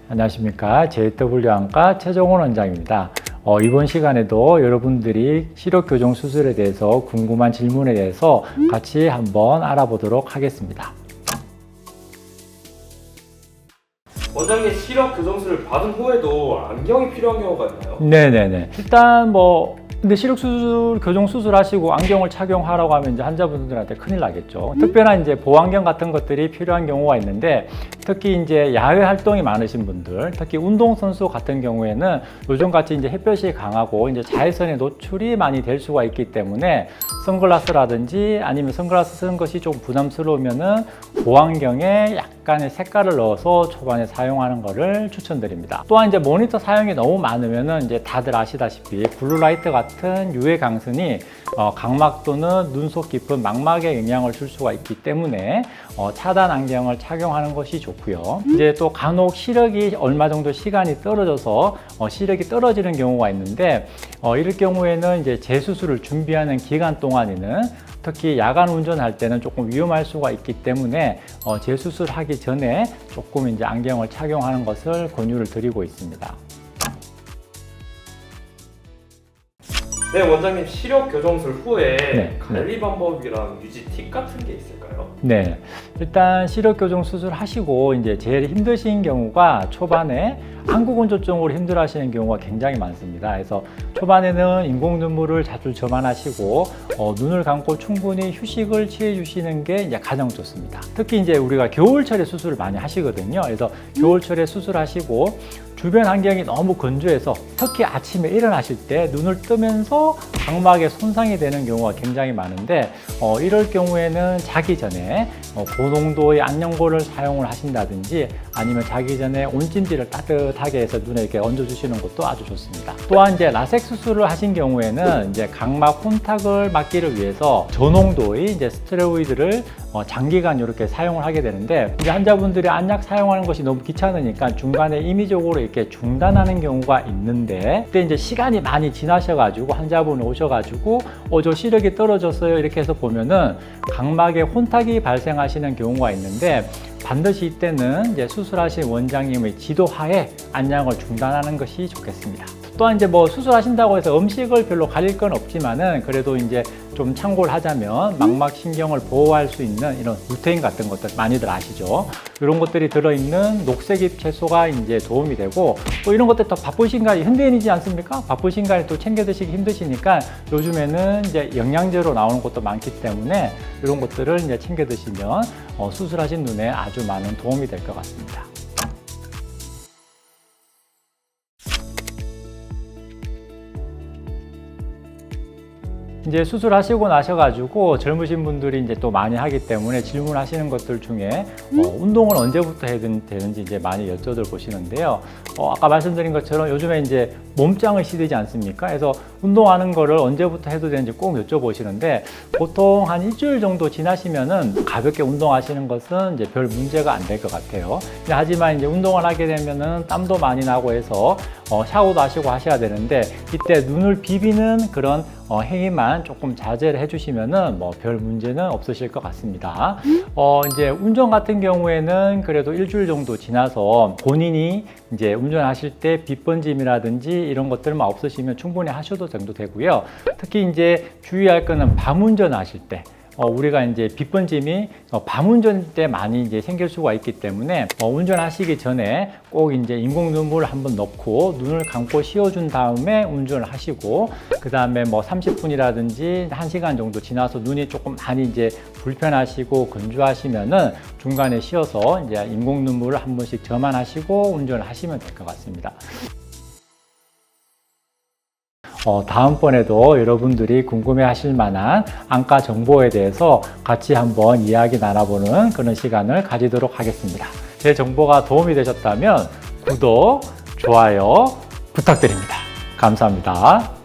안녕하십니까. JW 안과 최종원 원장입니다. 이번 시간에도 여러분들이 시력교정 수술에 대해서 궁금한 질문에 대해서 같이 한번 알아보도록 하겠습니다. 원장님, 시력 교정술을 받은 후에도 안경이 필요한 경우가 있나요? 네네네. 일단 근데 시력 수술, 교정 수술하시고 안경을 착용하라고 하면 이제 환자분들한테 큰일 나겠죠. 특별한 이제 보안경 같은 것들이 필요한 경우가 있는데, 특히 이제 야외 활동이 많으신 분들, 특히 운동선수 같은 경우에는 요즘같이 이제 햇볕이 강하고 이제 자외선에 노출이 많이 될 수가 있기 때문에 선글라스라든지 아니면 선글라스 쓰는 것이 좀 부담스러우면은 보안경에 약간의 색깔을 넣어서 초반에 사용하는 것을 추천드립니다. 또한 이제 모니터 사용이 너무 많으면은 이제 다들 아시다시피 블루라이트 같은 유해 강선이 각막 또는 눈속 깊은 망막에 영향을 줄 수가 있기 때문에 차단 안경을 착용하는 것이 좋고요. 이제 또 간혹 시력이 얼마 정도 시간이 떨어져서 시력이 떨어지는 경우가 있는데, 이럴 경우에는 이제 재수술을 준비하는 기간 동안에는 특히 야간 운전할 때는 조금 위험할 수가 있기 때문에 재수술하기 전에 조금 이제 안경을 착용하는 것을 권유를 드리고 있습니다. 네, 원장님, 시력 교정술 후에 네. 관리 방법이랑 유지 팁 같은 게 있을까요? 네, 일단 시력 교정 수술 하시고 이제 제일 힘드신 경우가 초반에 한국운조증으로 힘들어하시는 경우가 굉장히 많습니다. 그래서 초반에는 인공 눈물을 자주 점안하시고 눈을 감고 충분히 휴식을 취해 주시는 게 이제 가장 좋습니다. 특히 이제 우리가 겨울철에 수술을 많이 하시거든요. 그래서 겨울철에 수술하시고 주변 환경이 너무 건조해서 특히 아침에 일어나실 때 눈을 뜨면서 각막에 손상이 되는 경우가 굉장히 많은데, 이럴 경우에는 자기 전에 고농도의 안연고를 사용을 하신다든지 아니면 자기 전에 온찜질을 따뜻하게 해서 눈에 이렇게 얹어주시는 것도 아주 좋습니다. 또한 이제 라섹 수술을 하신 경우에는 이제 각막 혼탁을 막기를 위해서 저농도의 이제 스테로이드를 장기간 이렇게 사용을 하게 되는데, 이제 환자분들이 안약 사용하는 것이 너무 귀찮으니까 중간에 임의적으로 이렇게 중단하는 경우가 있는데, 그때 이제 시간이 많이 지나셔가지고 환자분 오셔가지고 저 시력이 떨어졌어요 이렇게 해서 보면은 각막에 혼탁이 발생하시는 경우가 있는데, 반드시 이때는 이제 수술하신 원장님의 지도하에 안약을 중단하는 것이 좋겠습니다. 또한 이제 수술하신다고 해서 음식을 별로 가릴 건 없지만은 그래도 이제 좀 참고를 하자면 망막 신경을 보호할 수 있는 이런 루테인 같은 것들 많이들 아시죠? 이런 것들이 들어있는 녹색잎 채소가 이제 도움이 되고, 또 이런 것들 더 바쁘신가요? 현대인이지 않습니까? 바쁘신가요? 또 챙겨 드시기 힘드시니까 요즘에는 이제 영양제로 나오는 것도 많기 때문에 이런 것들을 이제 챙겨 드시면 수술하신 눈에 아주 많은 도움이 될 것 같습니다. 이제 수술하시고 나셔가지고 젊으신 분들이 이제 또 많이 하기 때문에 질문하시는 것들 중에 운동을 언제부터 해야 되는지 이제 많이 여쭤들 보시는데요. 아까 말씀드린 것처럼 요즘에 이제 몸짱을 시대지 않습니까? 그래서 운동하는 거를 언제부터 해도 되는지 꼭 여쭤보시는데, 보통 한 일주일 정도 지나시면은 가볍게 운동하시는 것은 이제 별 문제가 안 될 것 같아요. 하지만 이제 운동을 하게 되면은 땀도 많이 나고 해서 샤워도 하시고 하셔야 되는데, 이때 눈을 비비는 그런 행위만 조금 자제를 해주시면은 별 문제는 없으실 것 같습니다. 이제 운전 같은 경우에는 그래도 일주일 정도 지나서 본인이 이제 운전하실 때 빛번짐이라든지 이런 것들만 없으시면 충분히 하셔도 정도 되고요. 특히 이제 주의할 거는 밤 운전하실 때 우리가 이제 빛번짐이 밤운전 때 많이 이제 생길 수가 있기 때문에 운전하시기 전에 꼭 이제 인공 눈물을 한번 넣고 눈을 감고 씌워준 다음에 운전을 하시고, 그 다음에 30분이라든지 1시간 정도 지나서 눈이 조금 많이 이제 불편하시고 건조하시면은 중간에 쉬어서 이제 인공 눈물을 한 번씩 점안하시고 운전을 하시면 될 것 같습니다. 다음번에도 여러분들이 궁금해 하실 만한 안과 정보에 대해서 같이 한번 이야기 나눠보는 그런 시간을 가지도록 하겠습니다. 제 정보가 도움이 되셨다면 구독, 좋아요 부탁드립니다. 감사합니다.